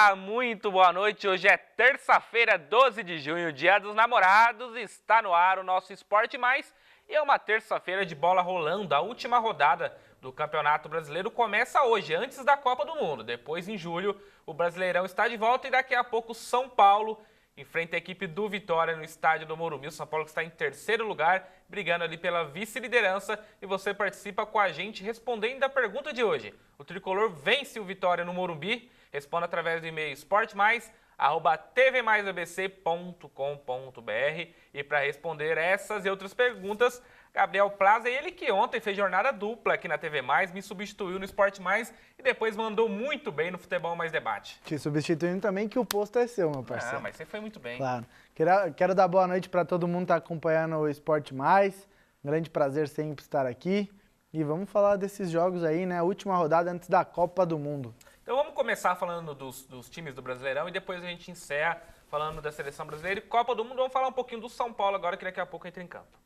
Olá, muito boa noite. Hoje é terça-feira, 12 de junho, Dia dos Namorados. Está no ar o nosso Esporte Mais e é uma terça-feira de bola rolando. A última rodada do Campeonato Brasileiro começa hoje, antes da Copa do Mundo. Depois, em julho, o Brasileirão está de volta e daqui a pouco São Paulo enfrenta a equipe do Vitória no estádio do Morumbi. O São Paulo que está em terceiro lugar, brigando ali pela vice-liderança. E você participa com a gente respondendo a pergunta de hoje. O tricolor vence o Vitória no Morumbi? Responda através do e-mail esportemais@tvmaisabc.com.br. E para responder essas e outras perguntas, Gabriel Plaza, ele que ontem fez jornada dupla aqui na TV Mais, me substituiu no Esporte Mais e depois mandou muito bem no Futebol Mais Debate. Te substituindo também, que o posto é seu, meu parceiro. Ah, mas você foi muito bem. Claro. Quero dar boa noite para todo mundo que está acompanhando o Esporte Mais. Grande prazer sempre estar aqui. E vamos falar desses jogos aí, né? Última rodada antes da Copa do Mundo. Então vamos começar falando dos times do Brasileirão e depois a gente encerra falando da Seleção Brasileira e Copa do Mundo. Vamos falar um pouquinho do São Paulo agora, que daqui a pouco entra em campo.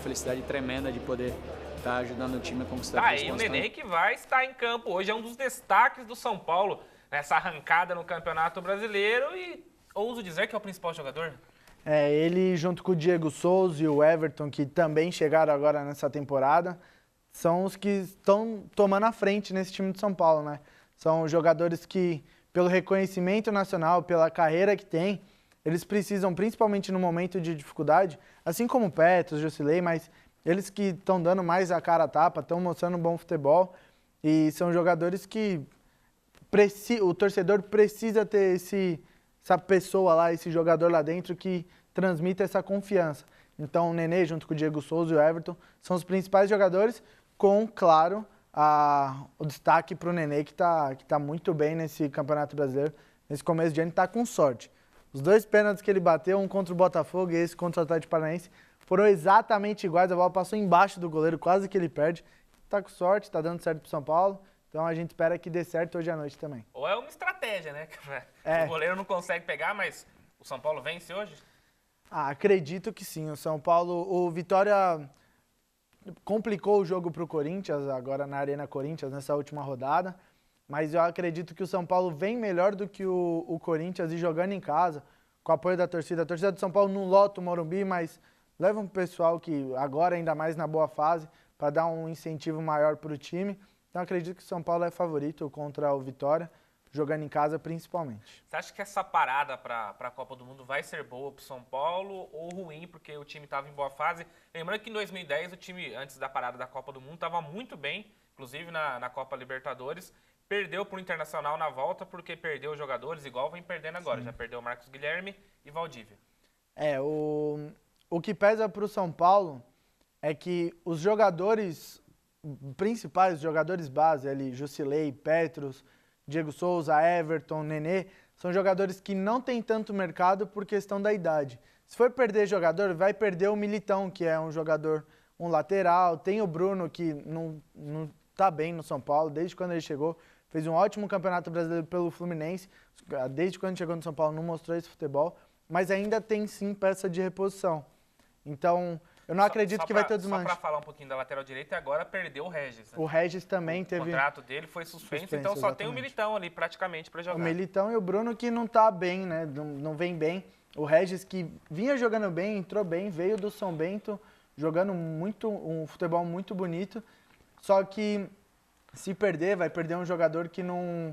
Felicidade tremenda de poder estar ajudando o time a conquistar Tá aí o Nenê que vai estar em campo hoje, é um dos destaques do São Paulo nessa arrancada no Campeonato Brasileiro e ouso dizer que é o principal jogador. Ele junto com o Diego Souza e o Everton, que também chegaram agora nessa temporada, são os que estão tomando a frente nesse time de São Paulo, né? São jogadores que, pelo reconhecimento nacional, pela carreira que tem, eles precisam, principalmente no momento de dificuldade, assim como o Petros, Jusilei, mas eles que estão dando mais a cara a tapa, estão mostrando um bom futebol e são jogadores que o torcedor precisa ter essa pessoa lá, esse jogador lá dentro que transmita essa confiança. Então o Nenê, junto com o Diego Souza e o Everton, são os principais jogadores com, claro, o destaque para o Nenê, que tá muito bem nesse Campeonato Brasileiro. Nesse começo de ano está com sorte. Os dois pênaltis que ele bateu, um contra o Botafogo e esse contra o Atlético Paranaense, foram exatamente iguais. A bola passou embaixo do goleiro, quase que ele perde. Tá com sorte, tá dando certo pro São Paulo. Então a gente espera que dê certo hoje à noite também. Ou é uma estratégia, né? O goleiro não consegue pegar, mas o São Paulo vence hoje? Acredito que sim. O São Paulo, o Vitória complicou o jogo pro Corinthians, agora na Arena Corinthians, nessa última rodada. Mas eu acredito que o São Paulo vem melhor do que o Corinthians e jogando em casa, com o apoio da torcida. A torcida do São Paulo não lota o Morumbi, mas leva um pessoal que agora ainda mais na boa fase, para dar um incentivo maior para o time. Então acredito que o São Paulo é favorito contra o Vitória, jogando em casa principalmente. Você acha que essa parada para a Copa do Mundo vai ser boa para o São Paulo ou ruim, porque o time estava em boa fase? Lembrando que em 2010 o time, antes da parada da Copa do Mundo, estava muito bem, inclusive na Copa Libertadores. Perdeu para o Internacional na volta porque perdeu os jogadores, igual vem perdendo agora. Sim. Já perdeu o Marcos Guilherme e Valdívia. O que pesa para o São Paulo é que os jogadores principais, os jogadores base ali, Jusilei, Petros, Diego Souza, Everton, Nenê, são jogadores que não têm tanto mercado por questão da idade. Se for perder jogador, vai perder o Militão, que é um jogador, um lateral. Tem o Bruno, que não tá bem no São Paulo, desde quando ele chegou. Fez um ótimo campeonato brasileiro pelo Fluminense. Desde quando chegou no São Paulo não mostrou esse futebol. Mas ainda tem sim peça de reposição. Então, eu não acredito que vai ter desmanche. Só para falar um pouquinho da lateral direita, agora perdeu o Regis. Né? O Regis também teve... O contrato dele foi suspenso, então só exatamente. tem o Militão ali praticamente para jogar. O Militão e o Bruno que não tá bem, né? Não vem bem. O Regis que vinha jogando bem, entrou bem, veio do São Bento jogando um futebol muito bonito. Só que se perder, vai perder um jogador que não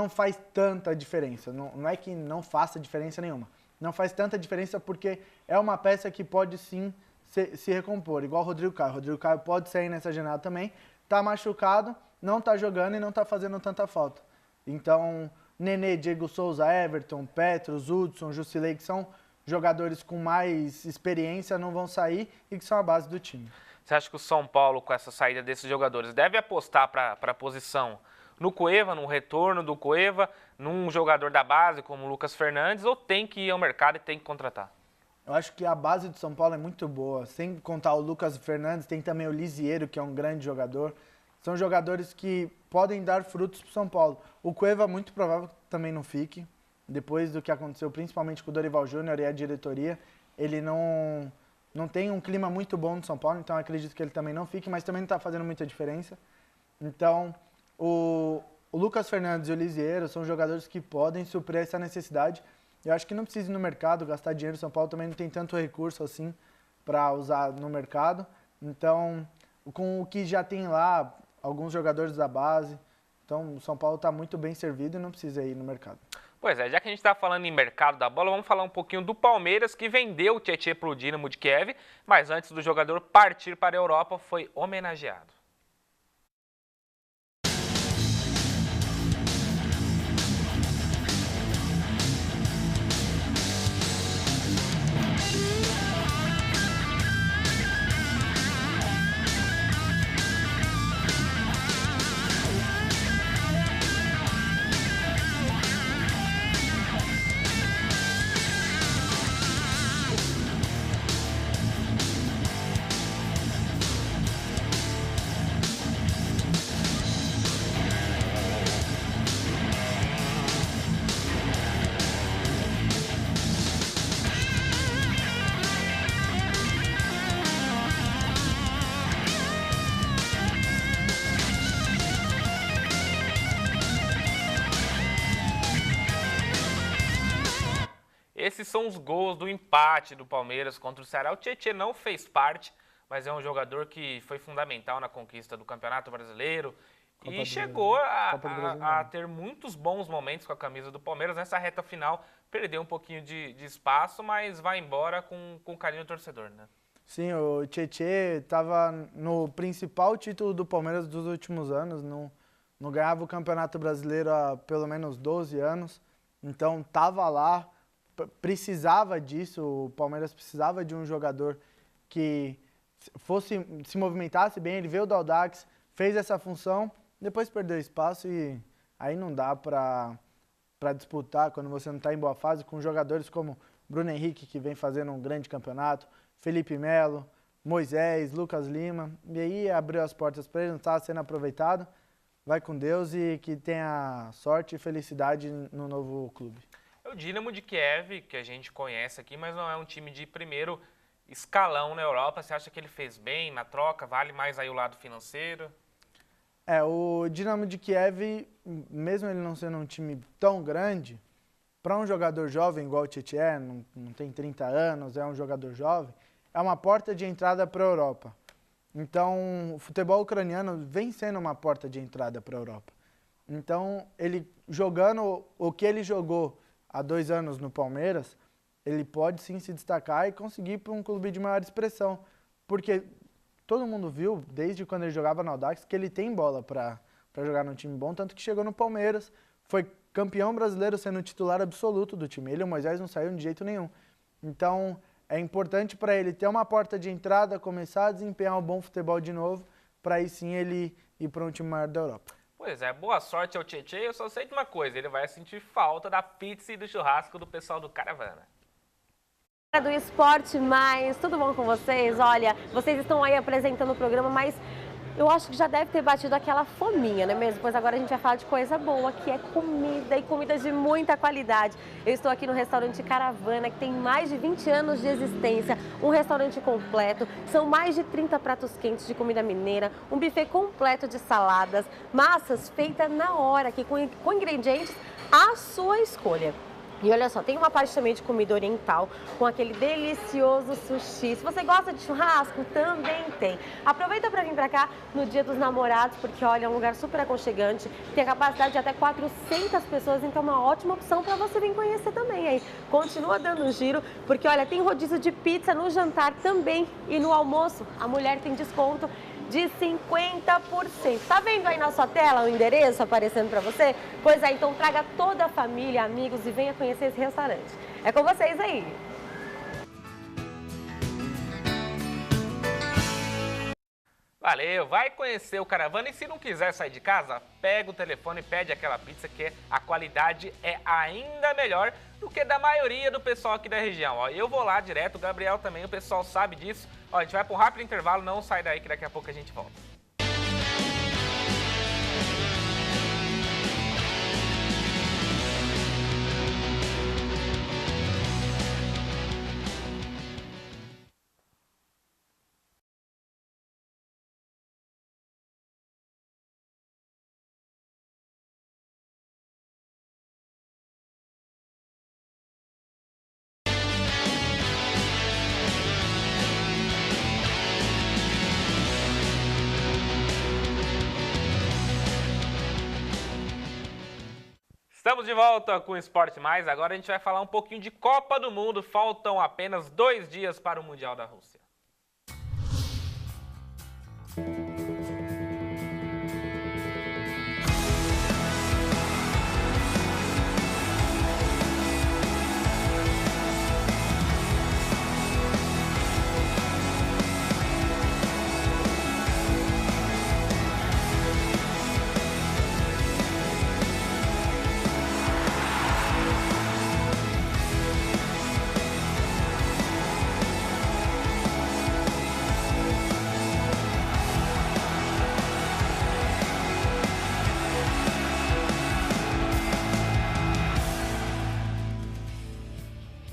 faz tanta diferença. Não é que não faça diferença nenhuma. Não faz tanta diferença porque é uma peça que pode sim se recompor. Igual o Rodrigo Caio. O Rodrigo Caio pode sair nessa jornada também. Tá machucado, não tá jogando e não tá fazendo tanta falta. Então, Nenê, Diego Souza, Everton, Petros, Hudson, Jusilei, que são jogadores com mais experiência não vão sair e que são a base do time. Você acha que o São Paulo, com essa saída desses jogadores, deve apostar para a posição no Cueva, no retorno do Cueva, num jogador da base como o Lucas Fernandes, ou tem que ir ao mercado e tem que contratar? Eu acho que a base do São Paulo é muito boa. Sem contar o Lucas Fernandes, tem também o Lisieiro, que é um grande jogador. São jogadores que podem dar frutos para o São Paulo. O Cueva é muito provável que também não fique. Depois do que aconteceu, principalmente com o Dorival Júnior e a diretoria, ele não tem um clima muito bom no São Paulo, então eu acredito que ele também não fique, mas também não está fazendo muita diferença. Então, o Lucas Fernandes e o Lisieiro são jogadores que podem suprir essa necessidade. Eu acho que não precisa ir no mercado, gastar dinheiro. O São Paulo também não tem tanto recurso assim para usar no mercado. Então, com o que já tem lá, alguns jogadores da base, então o São Paulo está muito bem servido e não precisa ir no mercado. Pois é, já que a gente está falando em mercado da bola, vamos falar um pouquinho do Palmeiras, que vendeu o Tietê para o Dinamo de Kiev, mas antes do jogador partir para a Europa, foi homenageado. Esses são os gols do empate do Palmeiras contra o Ceará. O Tietê não fez parte, mas é um jogador que foi fundamental na conquista do Campeonato Brasileiro e chegou a ter muitos bons momentos com a camisa do Palmeiras. Nessa reta final, perdeu um pouquinho de espaço, mas vai embora com carinho do torcedor, né? Sim, o Tietê estava no principal título do Palmeiras dos últimos anos, não ganhava o Campeonato Brasileiro há pelo menos 12 anos, então estava lá, precisava disso, o Palmeiras precisava de um jogador que se movimentasse bem. Ele veio do Audax, fez essa função, depois perdeu espaço e aí não dá para disputar quando você não está em boa fase com jogadores como Bruno Henrique, que vem fazendo um grande campeonato, Felipe Melo, Moisés, Lucas Lima, e aí abriu as portas para ele, não estava sendo aproveitado. Vai com Deus e que tenha sorte e felicidade no novo clube. É o Dinamo de Kiev, que a gente conhece aqui, mas não é um time de primeiro escalão na Europa. Você acha que ele fez bem na troca? Vale mais aí o lado financeiro? O Dinamo de Kiev, mesmo ele não sendo um time tão grande, para um jogador jovem igual o Tietê, não tem 30 anos, é um jogador jovem, é uma porta de entrada para a Europa. Então, o futebol ucraniano vem sendo uma porta de entrada para a Europa. Então, ele jogando o que ele jogou há 2 anos no Palmeiras, ele pode sim se destacar e conseguir ir para um clube de maior expressão. Porque todo mundo viu, desde quando ele jogava no Audax, que ele tem bola para jogar num time bom, tanto que chegou no Palmeiras, foi campeão brasileiro sendo o titular absoluto do time. Ele e o Moisés não saíram de jeito nenhum. Então, é importante para ele ter uma porta de entrada, começar a desempenhar um bom futebol de novo, para aí sim ele ir para um time maior da Europa. Pois é, boa sorte ao Tietê. Eu só sei de uma coisa, ele vai sentir falta da pizza e do churrasco do pessoal do Caravana. Do Esporte Mais, tudo bom com vocês? Olha, vocês estão aí apresentando o programa, mas eu acho que já deve ter batido aquela fominha, não é mesmo? Pois agora a gente vai falar de coisa boa, que é comida, e comida de muita qualidade. Eu estou aqui no restaurante Caravana, que tem mais de 20 anos de existência, um restaurante completo, são mais de 30 pratos quentes de comida mineira, um buffet completo de saladas, massas feitas na hora, aqui com ingredientes à sua escolha. E olha só, tem uma parte também de comida oriental, com aquele delicioso sushi. Se você gosta de churrasco, também tem. Aproveita para vir para cá no Dia dos Namorados, porque olha, é um lugar super aconchegante, tem a capacidade de até 400 pessoas, então é uma ótima opção para você vir conhecer também aí. Continua dando um giro, porque olha, tem rodízio de pizza no jantar também e no almoço. A mulher tem desconto de 50%. Tá vendo aí na sua tela o endereço aparecendo para você? Pois é, então traga toda a família, amigos e venha conhecer esse restaurante. É com vocês aí. Valeu, vai conhecer o Caravana e se não quiser sair de casa, pega o telefone e pede aquela pizza que a qualidade é ainda melhor do que da maioria do pessoal aqui da região. Ó, eu vou lá direto, o Gabriel também, o pessoal sabe disso. Ó, a gente vai para um rápido intervalo, não sai daí que daqui a pouco a gente volta. Estamos de volta com o Esporte Mais. Agora a gente vai falar um pouquinho de Copa do Mundo. Faltam apenas 2 dias para o Mundial da Rússia.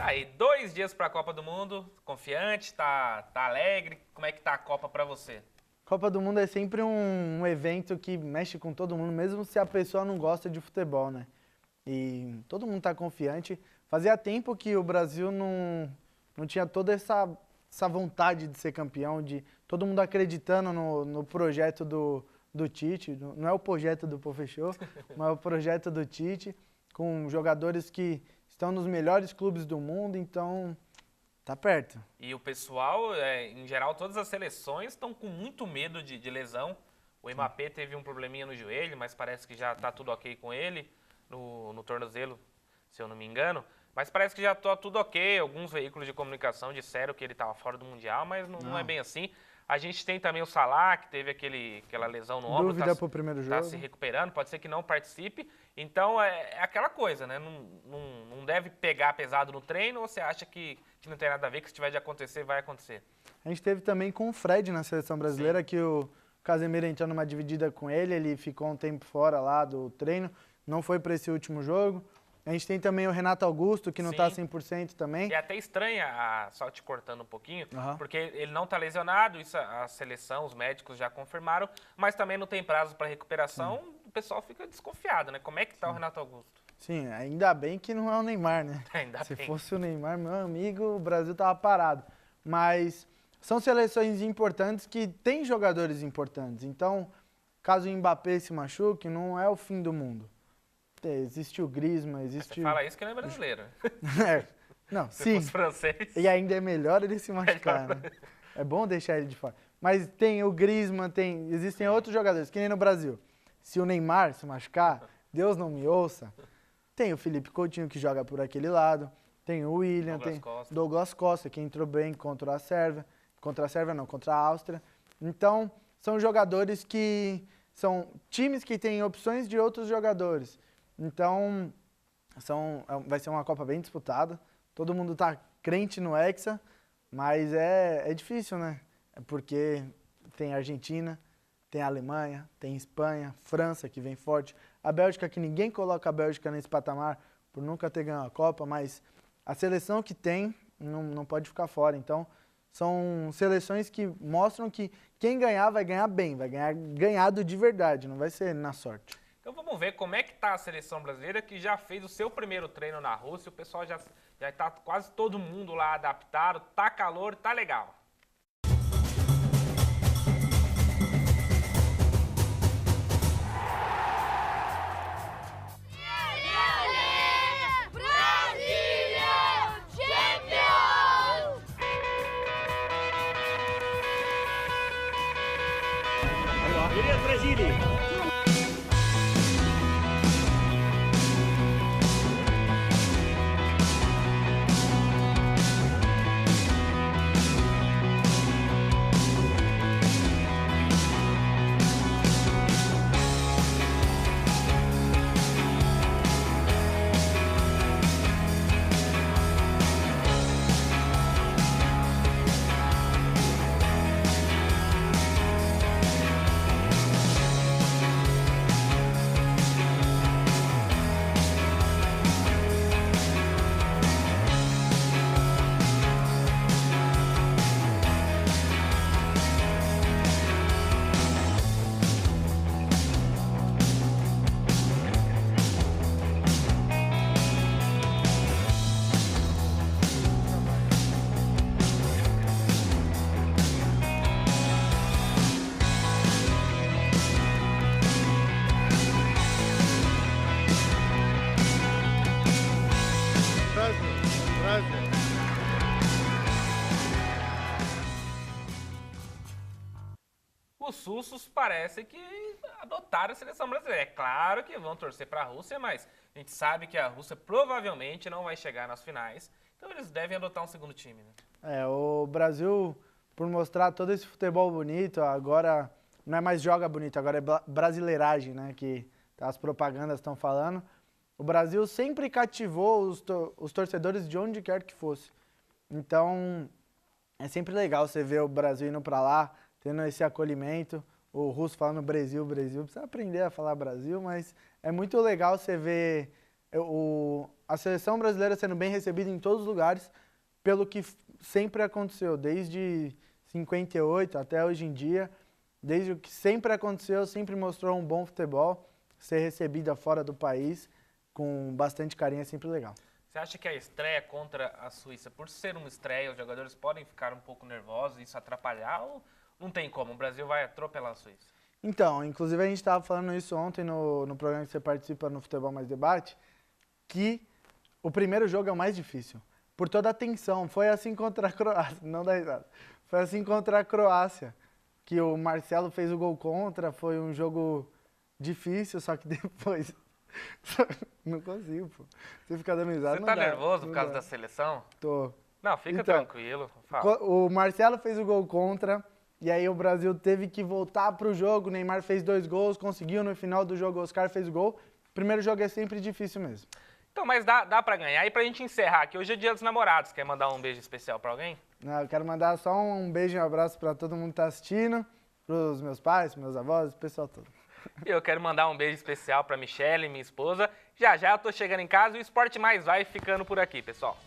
Aí, 2 dias para a Copa do Mundo, confiante, tá alegre? Como é que tá a Copa para você? Copa do Mundo é sempre um evento que mexe com todo mundo, mesmo se a pessoa não gosta de futebol, né? E todo mundo tá confiante. Fazia tempo que o Brasil não tinha toda essa vontade de ser campeão, de todo mundo acreditando no projeto do Tite. Não é o projeto do Pofechou, mas é o projeto do Tite, com jogadores que estão nos melhores clubes do mundo, então tá perto. E o pessoal, em geral, todas as seleções estão com muito medo de lesão. O Mbappé teve um probleminha no joelho, mas parece que já tá tudo ok com ele, no tornozelo, se eu não me engano. Mas parece que já tá tudo ok. Alguns veículos de comunicação disseram que ele estava fora do Mundial, mas não é bem assim. A gente tem também o Salah, que teve aquela lesão no ombro. Dúvida pro primeiro jogo. Tá se recuperando, pode ser que não participe. Então, é aquela coisa, né? Não deve pegar pesado no treino, ou você acha que não tem nada a ver, que se tiver de acontecer, vai acontecer? A gente teve também com o Fred na seleção brasileira, Sim. que o Casemiro entrou numa dividida com ele ficou um tempo fora lá do treino, não foi para esse último jogo. A gente tem também o Renato Augusto, que não está 100% também. E é até estranha, só te cortando um pouquinho, porque ele não está lesionado, isso a seleção, os médicos já confirmaram, mas também não tem prazo para recuperação, o pessoal fica desconfiado, né? Como é que está o Renato Augusto? Sim, ainda bem que não é o Neymar, né? Se fosse o Neymar, meu amigo, o Brasil tava parado. Mas são seleções importantes que têm jogadores importantes. Então, caso o Mbappé se machuque, não é o fim do mundo. Existe o Griezmann, existe... Você fala isso que não é brasileiro. Não, Se sim. fosse francês. E ainda é melhor ele se machucar, né? É bom deixar ele de fora. Mas tem o Griezmann, existem outros jogadores, que nem no Brasil. Se o Neymar se machucar, Deus não me ouça. Tem o Felipe Coutinho, que joga por aquele lado. Tem o William, tem Douglas Costa, que entrou bem contra a Sérvia. Contra a Sérvia não, contra a Áustria. Então, são jogadores que... São times que têm opções de outros jogadores. Então, vai ser uma Copa bem disputada. Todo mundo tá crente no Hexa, mas é difícil, né? É porque tem Argentina, tem Alemanha, tem Espanha, França, que vem forte. A Bélgica, que ninguém coloca a Bélgica nesse patamar por nunca ter ganhado a Copa, mas a seleção que tem não pode ficar fora. Então, são seleções que mostram que quem ganhar vai ganhar bem, vai ganhar ganhado de verdade, não vai ser na sorte. Então vamos ver como é que está a seleção brasileira, que já fez o seu primeiro treino na Rússia. O pessoal já está quase todo mundo lá adaptado, tá calor, tá legal. russos parece que adotaram a seleção brasileira. É claro que vão torcer para a Rússia, mas a gente sabe que a Rússia provavelmente não vai chegar nas finais. Então eles devem adotar um segundo time, né? O Brasil, por mostrar todo esse futebol bonito, agora não é mais joga bonito, agora é brasileiragem, né? Que as propagandas estão falando. O Brasil sempre cativou os torcedores de onde quer que fosse. Então, é sempre legal você ver o Brasil indo para lá, tendo esse acolhimento. O russo falando Brasil, precisa aprender a falar Brasil, mas é muito legal você ver a seleção brasileira sendo bem recebida em todos os lugares, pelo que sempre aconteceu, desde 58 até hoje em dia. Desde o que sempre aconteceu, sempre mostrou um bom futebol, ser recebida fora do país com bastante carinho é sempre legal. Você acha que a estreia contra a Suíça, por ser uma estreia, os jogadores podem ficar um pouco nervosos e isso atrapalhar ou não tem como? O Brasil vai atropelar a Suíça? Então, inclusive a gente estava falando isso ontem no programa que você participa no Futebol Mais Debate, que o primeiro jogo é o mais difícil, por toda a tensão. Foi assim contra a Croácia, não dá risada, foi assim contra a Croácia, que o Marcelo fez o gol contra, foi um jogo difícil, só que depois... Não consigo, pô. Você fica dando risada, Você tá nervoso por causa da seleção? Tô. Não, fica Então, tranquilo. Fala. O Marcelo fez o gol contra, e aí o Brasil teve que voltar pro jogo, o Neymar fez 2 gols, conseguiu no final do jogo, o Oscar fez o gol. Primeiro jogo é sempre difícil mesmo. Então, mas dá pra ganhar. E pra gente encerrar aqui, hoje é dia dos namorados. Quer mandar um beijo especial pra alguém? Não, eu quero mandar só um beijo e um abraço pra todo mundo que tá assistindo, pros meus pais, meus avós, o pessoal todo. Eu quero mandar um beijo especial pra Michele, minha esposa. Já já eu tô chegando em casa e o Esporte Mais vai ficando por aqui, pessoal.